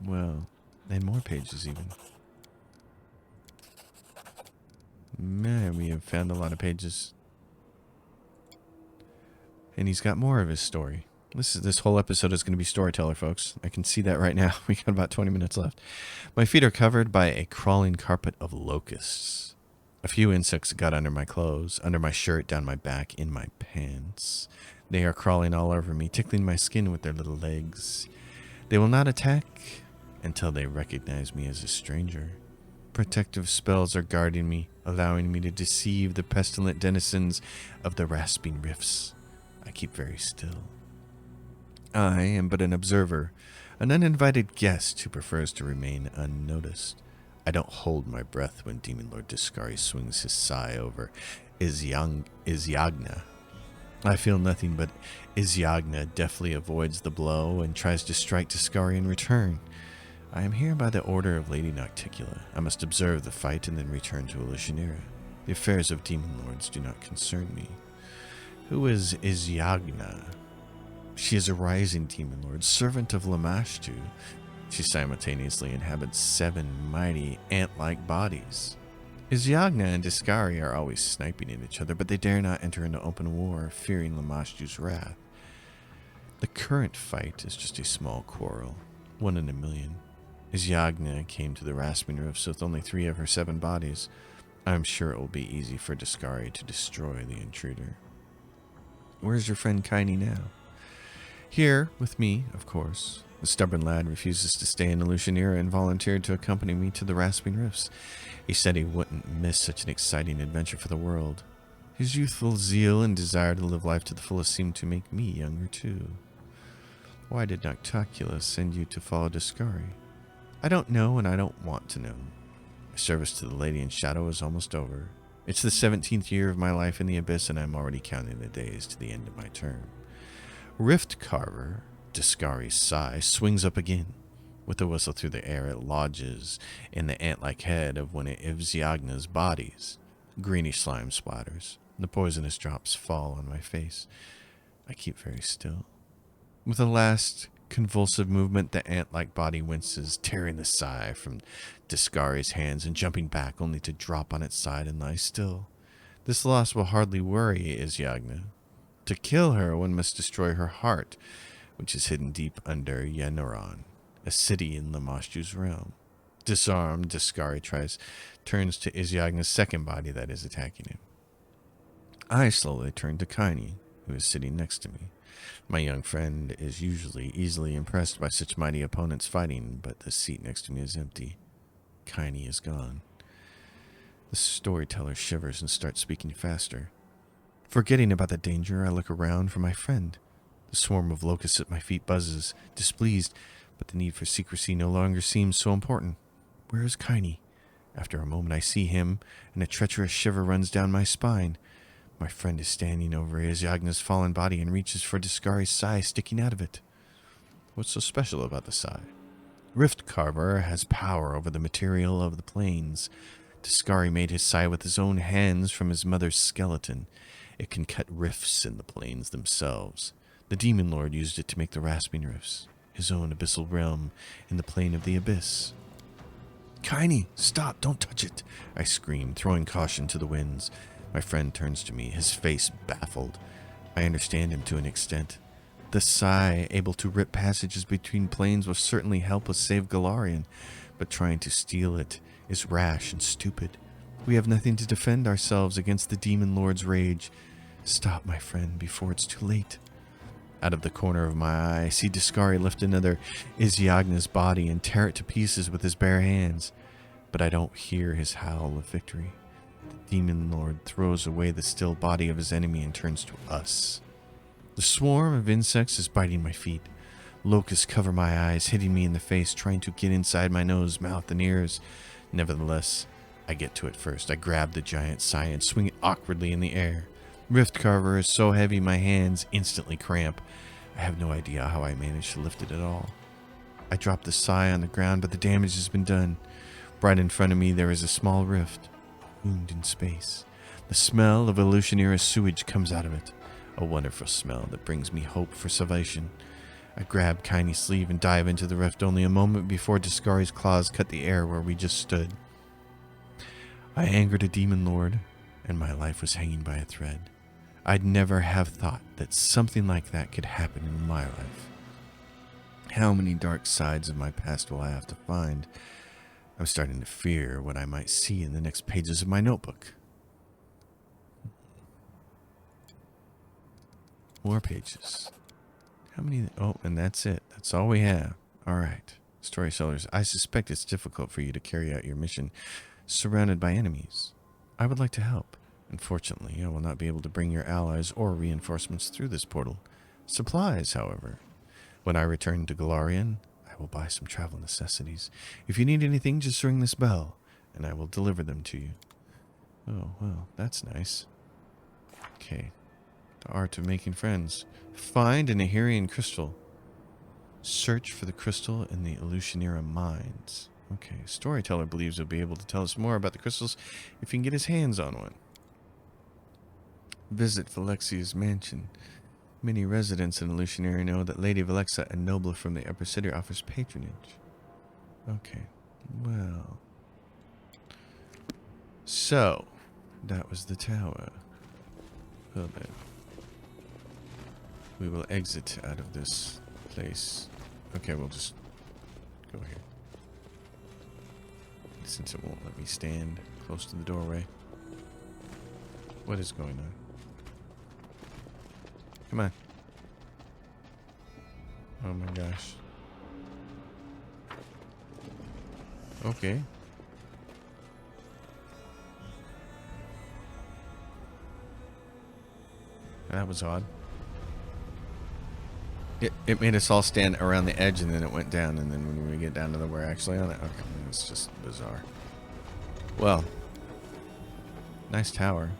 Well, and more pages even. Man, we have found a lot of pages. And he's got more of his story. This whole episode is going to be storyteller, folks. I can see that right now. We got about 20 minutes left. My feet are covered by a crawling carpet of locusts. A few insects got under my clothes, under my shirt, down my back, in my pants. They are crawling all over me, tickling my skin with their little legs. They will not attack until they recognize me as a stranger. Protective spells are guarding me, allowing me to deceive the pestilent denizens of the rasping rifts. I keep very still. I am but an observer, an uninvited guest who prefers to remain unnoticed. I don't hold my breath when Demon Lord Discari swings his sai over Izyagna. I feel nothing, but Izyagna deftly avoids the blow and tries to strike Discari in return. I am here by the order of Lady Nocticula. I must observe the fight and then return to Lucianera. The affairs of Demon Lords do not concern me. Who is Izyagna? She is a rising Demon Lord, servant of Lamashtu. She simultaneously inhabits 7 mighty ant-like bodies. Izyagna and Discari are always sniping at each other, but they dare not enter into open war, fearing Lamashtu's wrath. The current fight is just a small quarrel, 1 in a million. Izyagna came to the Rasping Roofs with only 3 of her 7 bodies. I'm sure it will be easy for Discari to destroy the intruder. Where's your friend Kaini now? Here, with me, of course. The stubborn lad refuses to stay in Illusionera and volunteered to accompany me to the Rasping Rifts. He said he wouldn't miss such an exciting adventure for the world. His youthful zeal and desire to live life to the fullest seemed to make me younger too. Why did Noctacula send you to follow Discari? I don't know, and I don't want to know. My service to the Lady in Shadow is almost over. It's the 17th year of my life in the Abyss, and I'm already counting the days to the end of my term. Rift Carver, Discari's sigh, swings up again. With a whistle through the air, it lodges in the ant-like head of one of Izyagna's bodies. Greenish slime splatters. The poisonous drops fall on my face. I keep very still. With a last convulsive movement, the ant-like body winces, tearing the sigh from Discari's hands and jumping back, only to drop on its side and lie still. This loss will hardly worry Izyagna. To kill her, one must destroy her heart, which is hidden deep under Yenoron, a city in Lamashtu's realm. Disarmed, Discari turns to Izyagna's second body that is attacking him. I slowly turn to Kaini, who is sitting next to me. My young friend is usually easily impressed by such mighty opponents fighting, but the seat next to me is empty. Kaini is gone. The storyteller shivers and starts speaking faster. Forgetting about the danger, I look around for my friend. The swarm of locusts at my feet buzzes, displeased, but the need for secrecy no longer seems so important. Where is Kaini? After a moment I see him, and a treacherous shiver runs down my spine. My friend is standing over Izyagna's fallen body and reaches for Discari's sigh sticking out of it. What's so special about the sigh? Rift Carver has power over the material of the plains. Discari made his sigh with his own hands from his mother's skeleton. It can cut rifts in the plains themselves. The Demon Lord used it to make the Rasping Rifts, his own abyssal realm in the plane of the abyss. Kaini, stop, don't touch it, I scream, throwing caution to the winds. My friend turns to me, his face baffled. I understand him to an extent. The sigh, able to rip passages between planes, will certainly help us save Golarion, but trying to steal it is rash and stupid. We have nothing to defend ourselves against the Demon Lord's rage. Stop, my friend, before it's too late. Out of the corner of my eye, I see Discari lift another Izyagna's body and tear it to pieces with his bare hands, but I don't hear his howl of victory. The Demon Lord throws away the still body of his enemy and turns to us. The swarm of insects is biting my feet. Locusts cover my eyes, hitting me in the face, trying to get inside my nose, mouth, and ears. Nevertheless, I get to it first. I grab the giant sigh and swing it awkwardly in the air. Rift Carver is so heavy my hands instantly cramp. I have no idea how I managed to lift it at all. I drop the sigh on the ground, but the damage has been done. Right in front of me there is a small rift, a wound in space. The smell of Illusionera's sewage comes out of it, a wonderful smell that brings me hope for salvation. I grab Kaini's sleeve and dive into the rift only a moment before Discari's claws cut the air where we just stood. I angered a Demon Lord, and my life was hanging by a thread. I'd never have thought that something like that could happen in my life. How many dark sides of my past will I have to find? I'm starting to fear what I might see in the next pages of my notebook. More pages. How many? Oh, and that's it. That's all we have. All right. Storytellers, I suspect it's difficult for you to carry out your mission surrounded by enemies. I would like to help. Unfortunately, I will not be able to bring your allies or reinforcements through this portal. Supplies, however. When I return to Golarion, I will buy some travel necessities. If you need anything, just ring this bell, and I will deliver them to you. Oh, well, that's nice. Okay. The art of making friends. Find an Ahirian crystal. Search for the crystal in the Illusionera mines. Okay, storyteller believes he'll be able to tell us more about the crystals if he can get his hands on one. Visit Valexia's mansion. Many residents in Illusionera know that Lady Valexa, a noble from the upper city, offers patronage. Okay, well. So, that was the tower. Well then, we will exit out of this place. Okay, we'll just go here. Since it won't let me stand close to the doorway. What is going on? Come on. Oh my gosh. Okay. That was odd. It made us all stand around the edge and then it went down, and then when we get down to the we're actually on it, okay, it's just bizarre. Well, nice tower.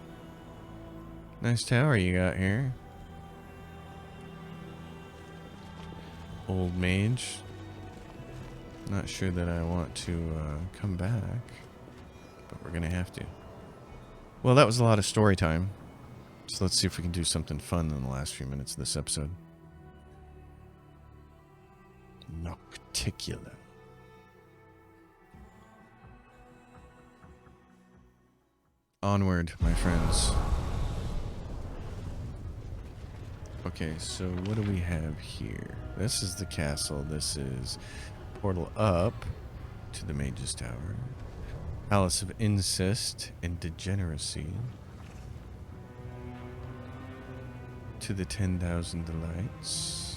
Nice tower you got here. Old mage. Not sure that I want to come back, but we're gonna have to. Well, that was a lot of story time. So let's see if we can do something fun in the last few minutes of this episode. Nocticula. Onward, my friends. Okay, so what do we have here? This is the castle. This is portal up to the Mage's Tower. Palace of Incest and Degeneracy. To the 10,000 Delights.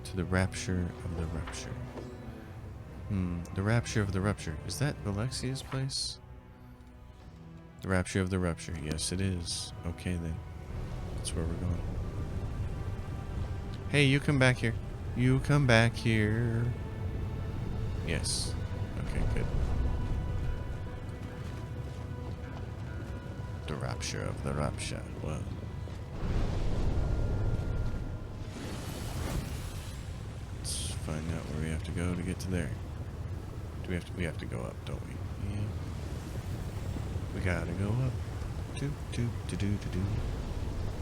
To the Rapture of the Rupture. The Rapture of the Rupture. Is that Alexia's place? The Rapture of the Rupture. Yes, it is. Okay, then. That's where we're going. Hey, you come back here. You come back here. Yes. Okay, good. The Rapture of the Rupture. Well. Let's find out where we have to go to get to there. Do we have to? We have to go up, don't we? Yeah. We gotta go up. Do.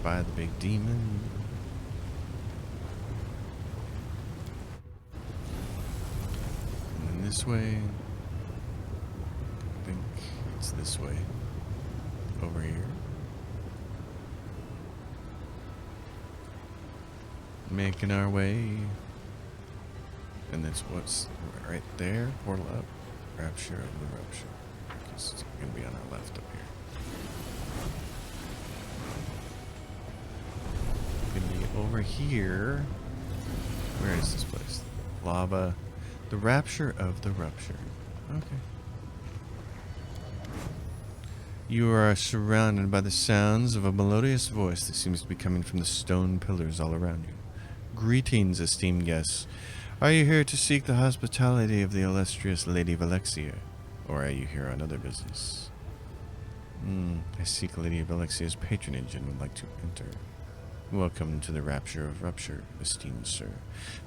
By the big demon. And then this way. I think it's this way. Over here. Making our way. And that's what's right there. Portal up. Rapture of the Rupture. It's going to be on our left up here. Going to be over here. Where is this place? Lava. The Rapture of the Rupture. Okay. You are surrounded by the sounds of a melodious voice that seems to be coming from the stone pillars all around you. Greetings, esteemed guests. Are you here to seek the hospitality of the illustrious Lady Valexia? Or are you here on other business? I seek Lady Valexia's patronage and would like to enter. Welcome to the Rapture of Rupture, esteemed sir.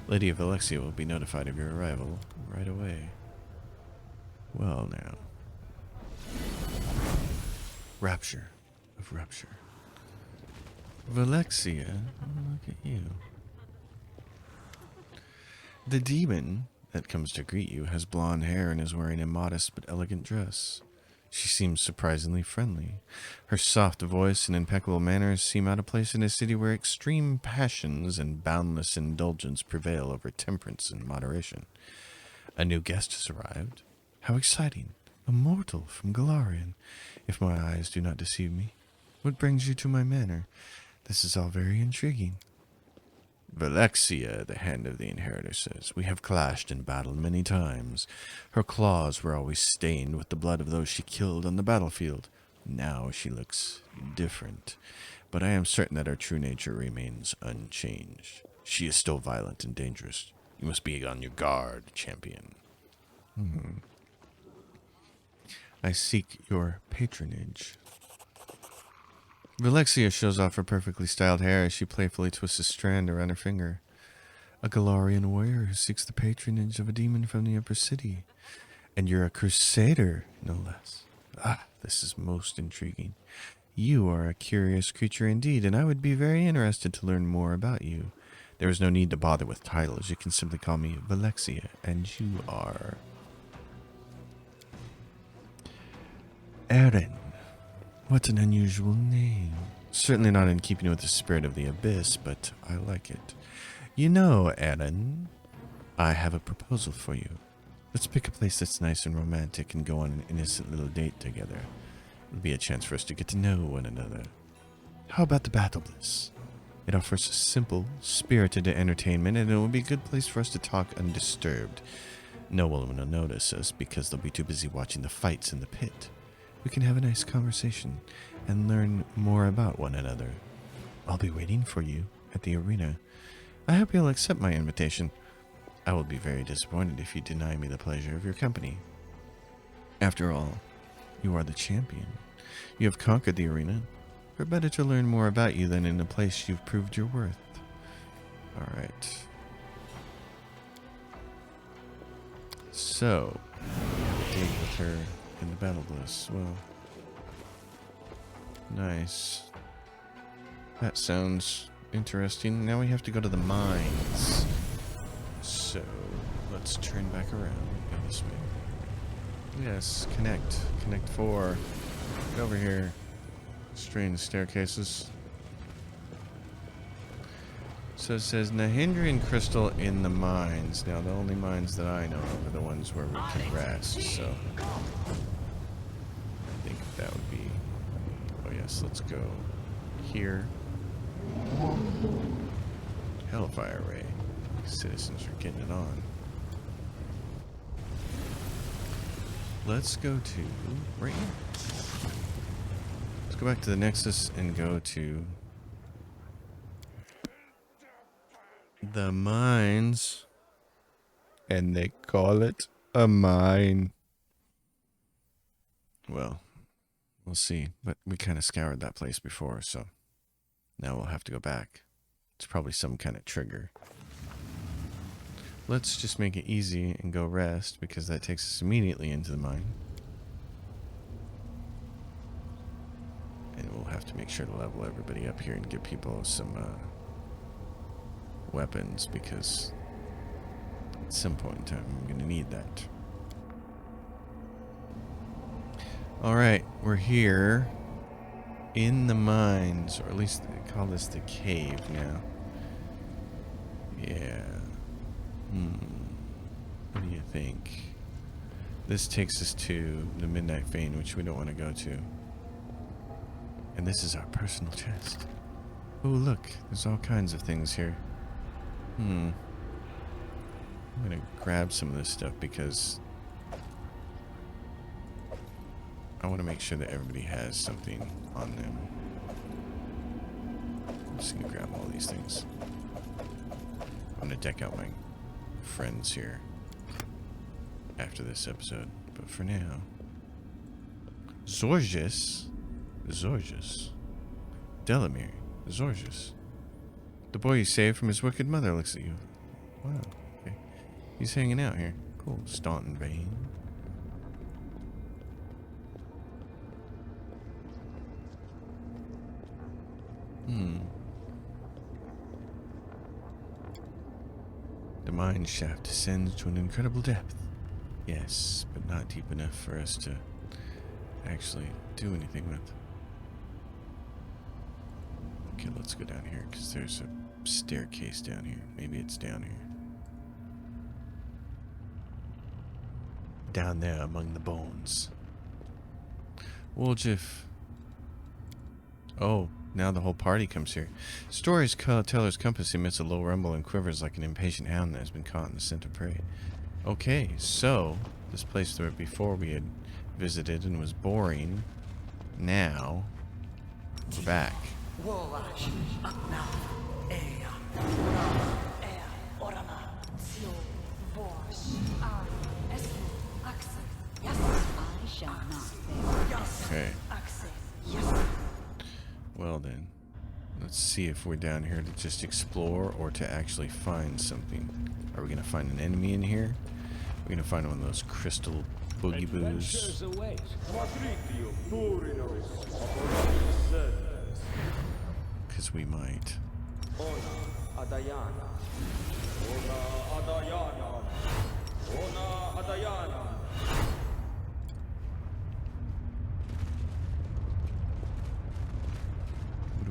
Lady Valexia will be notified of your arrival right away. Well now. Rapture of Rupture. Valexia, look at you. The demon that comes to greet you has blonde hair and is wearing a modest but elegant dress. She seems surprisingly friendly. Her soft voice and impeccable manners seem out of place in a city where extreme passions and boundless indulgence prevail over temperance and moderation. A new guest has arrived. How exciting! A mortal from Galarian, if my eyes do not deceive me. What brings you to my manor? This is all very intriguing. Valexia, the hand of the inheritor, says, we have clashed in battle many times. Her claws were always stained with the blood of those she killed on the battlefield. Now she looks different, but I am certain that her true nature remains unchanged. She is still violent and dangerous. You must be on your guard, champion. I seek your patronage. Valexia shows off her perfectly styled hair as she playfully twists a strand around her finger. A Galarian warrior who seeks the patronage of a demon from the upper city. And you're a crusader, no less. Ah, this is most intriguing. You are a curious creature indeed, and I would be very interested to learn more about you. There is no need to bother with titles. You can simply call me Valexia, and you are... Eren. What an unusual name. Certainly not in keeping with the spirit of the abyss, but I like it. You know, Eren, I have a proposal for you. Let's pick a place that's nice and romantic and go on an innocent little date together. It'll be a chance for us to get to know one another. How about the Battle Bliss? It offers simple, spirited entertainment, and it will be a good place for us to talk undisturbed. No one will notice us because they'll be too busy watching the fights in the pit. We can have a nice conversation and learn more about one another. I'll be waiting for you at the arena. I hope you'll accept my invitation. I will be very disappointed if you deny me the pleasure of your company. After all, you are the champion. You have conquered the arena. We're better to learn more about you than in a place you've proved your worth. Alright. So, we have a date with her in the Battle Bliss. Well, nice. That sounds interesting. Now we have to go to the mines. So, let's turn back around. Go this way. Yes, connect. Connect 4. Get over here. Strange staircases. So it says Nahindrian crystal in the mines. Now the only mines that I know of are the ones where we can rest, so I think that would be, oh yes, let's go here. Hellfire Ray. Citizens are getting it on. Let's go to right here. Let's go back to the Nexus and go to the mines. And they call it a mine. Well, we'll see. But we kind of scoured that place before, so now we'll have to go back. It's probably some kind of trigger. Let's just make it easy and go rest, because that takes us immediately into the mine. And we'll have to make sure to level everybody up here and give people some weapons, because at some point in time I'm going to need that. Alright, we're here in the mines, or at least they call this the cave now. Yeah. What do you think? This takes us to the Midnight Vein, which we don't want to go to. And this is our personal chest. Oh, look, there's all kinds of things here. I'm gonna grab some of this stuff because I want to make sure that everybody has something on them. I'm just gonna grab all these things. I'm gonna deck out my friends here after this episode, but for now, Zorges, Delamere, Zorges, the boy you saved from his wicked mother, looks at you. Wow, okay, he's hanging out here. Cool. Staunton Vein. The mine shaft descends to an incredible depth. Yes, but not deep enough for us to actually do anything with. Okay, let's go down here, because there's a staircase down here. Maybe it's down here. Down there among the bones. Woljif. Oh, now the whole party comes here. Storyteller's compass emits a low rumble and quivers like an impatient hound that has been caught in the scent of prey. Okay, so this place that before we had visited and was boring, now we're back. Okay. Well then, let's see if we're down here to just explore or to actually find something. Are we going to find an enemy in here? We're going to find one of those crystal boogie boos. Because we might.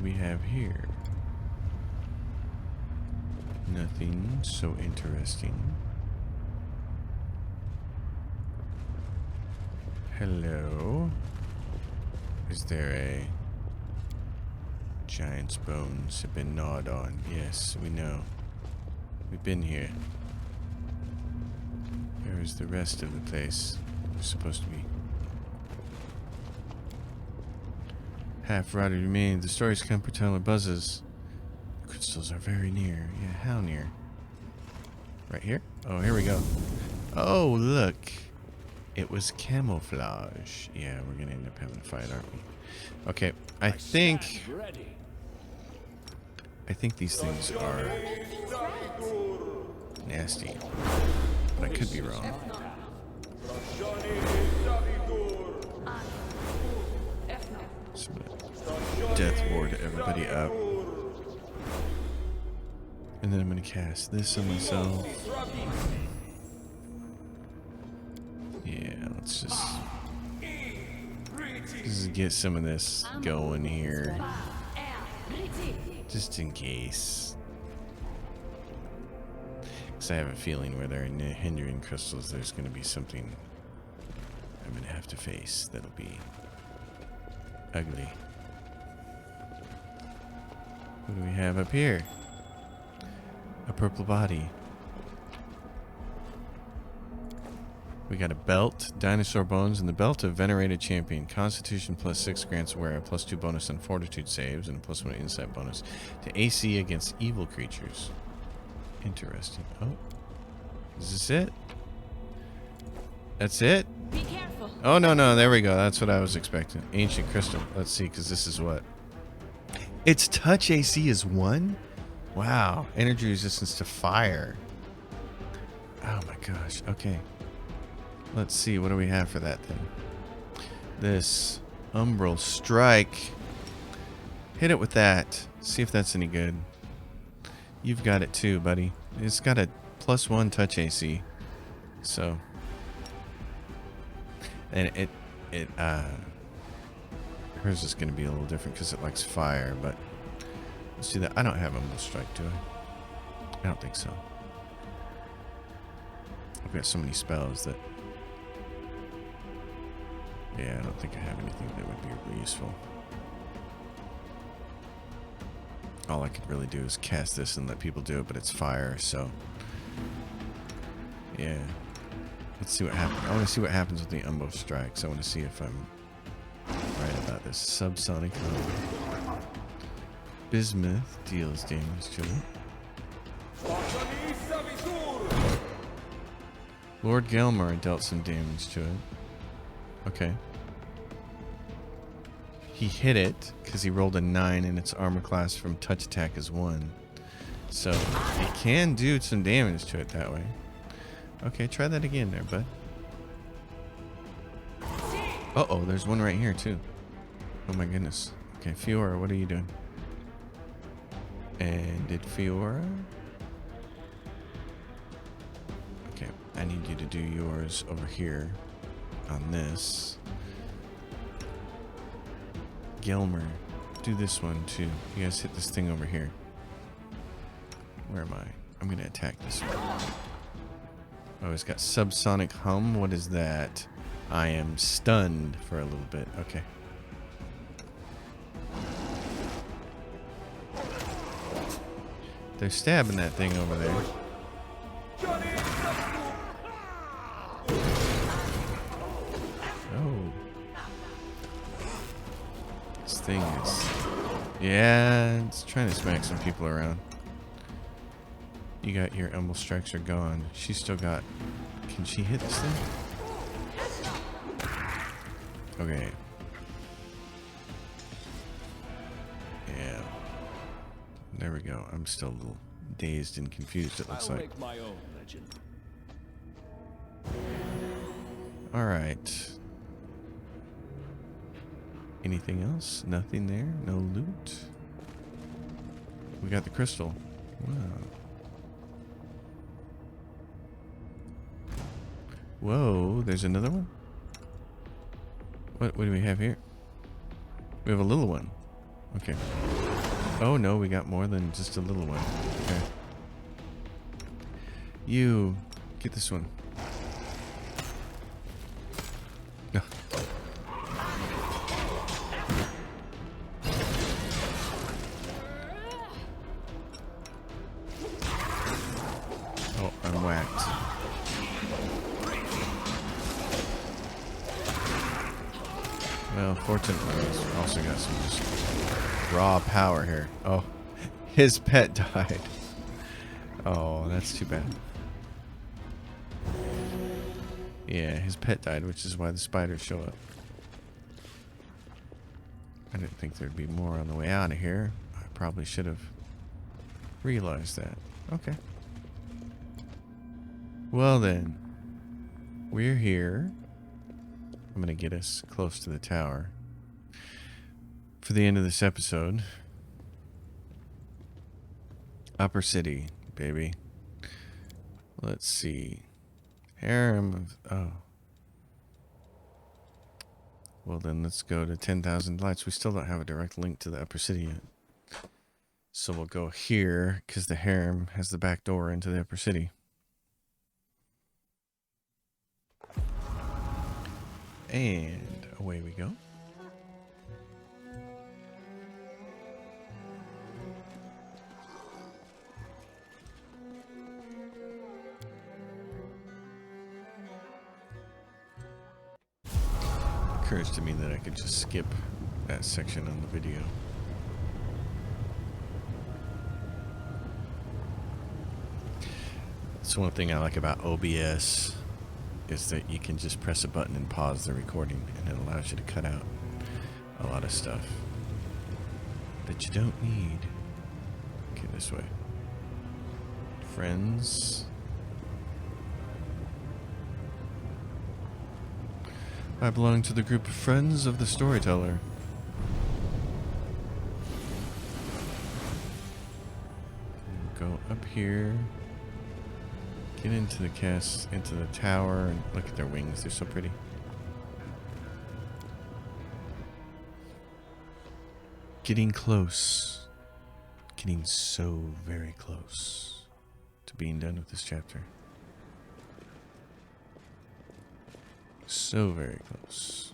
do we have here? Nothing so interesting. Hello. Is there a giant's bones have been gnawed on? Yes, we know. We've been here. Where is the rest of the place? We're supposed to be. Half-rotted remains. The stories come per buzzes. The crystals are very near. Yeah, how near? Right here? Oh, here we go. Oh, look. It was camouflage. Yeah, we're gonna end up having a fight, aren't we? Okay, I think these things are nasty, but I could be wrong. So death ward everybody up, and then I'm gonna cast this on myself. Yeah, let's just get some of this going here. Just in case. Because I have a feeling where there are hindering crystals, there's going to be something I'm going to have to face that'll be ugly. What do we have up here? A purple body. We got a belt, dinosaur bones, and the belt of venerated champion. Constitution +6 grants wearer, +2 bonus on fortitude saves, and a +1 insight bonus to AC against evil creatures. Interesting. Oh, is this it? That's it? Be careful. Oh no, there we go. That's what I was expecting. Ancient crystal. Let's see, because this is what. Its touch AC is 1? Wow. Energy resistance to fire. Oh my gosh. Okay. Let's see, what do we have for that then? This Umbral Strike. Hit it with that. See if that's any good. You've got it too, buddy. It's got a +1 touch AC. So. And hers is going to be a little different because it likes fire, but let's do that. I don't have Umbral Strike, do I? I don't think so. I've got so many spells that. Yeah, I don't think I have anything that would be really useful. All I could really do is cast this and let people do it, but it's fire, so. Yeah. Let's see what happens. I want to see what happens with the Umbral Strikes. I want to see if I'm right about this. Subsonic hum. Bismuth deals damage to it. Lord Gelmar dealt some damage to it. Okay. He hit it because he rolled a 9 and its armor class from touch attack is 1. So it can do some damage to it that way. Okay, try that again there, bud. Uh-oh, there's one right here too. Oh my goodness. Okay, Fiora, what are you doing? And did Fiora? Okay, I need you to do yours over here. On this. Gelmer, do this one too. You guys hit this thing over here. Where am I? I'm gonna attack this one. Oh, it's got subsonic hum. What is that? I am stunned for a little bit. Okay. They're stabbing that thing over there. Thing is, yeah, it's trying to smack some people around. You got your Umbral Strikes are gone. She's still got. Can she hit this thing? Okay. Yeah. There we go. I'm still a little dazed and confused. It looks like. Make my own legend. All right. Anything else? Nothing there? No loot? We got the crystal. Wow. Whoa, there's another one? What do we have here? We have a little one. Okay. Oh no, we got more than just a little one. Okay. You get this one. No. Oh, I'm whacked. Well, fortunately, he's also got some just raw power here. Oh, his pet died. Oh, that's too bad. Yeah, his pet died, which is why the spiders show up. I didn't think there'd be more on the way out of here. I probably should have realized that. Okay. Well then, we're here. I'm going to get us close to the tower for the end of this episode. Upper City, baby. Let's see. Harem of... Oh. Well then, let's go to 10,000 Lights. We still don't have a direct link to the Upper City yet. So we'll go here, because the harem has the back door into the Upper City. And away we go. Occurs to me that I could just skip that section on the video. That's one thing I like about OBS. Is that you can just press a button and pause the recording, and it allows you to cut out a lot of stuff that you don't need. Okay, this way. Friends. I belong to the group of Friends of the Storyteller. Go up here. Get into the tower, and look at their wings. They're so pretty. Getting close. Getting so very close to being done with this chapter. So very close.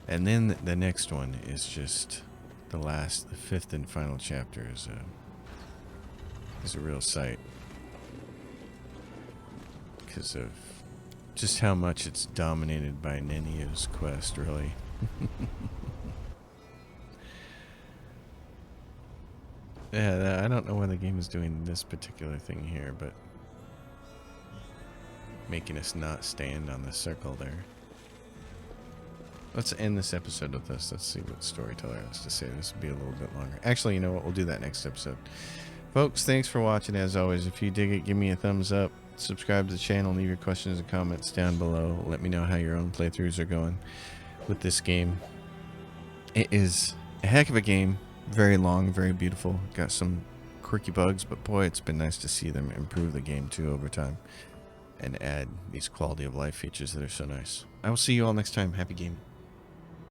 And then the next one is just the fifth and final chapter is a real sight. Because of just how much it's dominated by Nenio's quest, really. Yeah, I don't know why the game is doing this particular thing here, but making us not stand on the circle there. Let's end this episode with this. Let's see what Storyteller has to say. This will be a little bit longer. Actually, you know what? We'll do that next episode. Folks, thanks for watching. As always, if you dig it, give me a thumbs up. Subscribe to the channel. Leave your questions and comments down below. Let me know how your own playthroughs are going with this game. It is a heck of a game. Very long, very beautiful. Got some quirky bugs, but boy, it's been nice to see them improve the game too over time and add these quality of life features that are so nice. I will see you all next time. Happy gaming.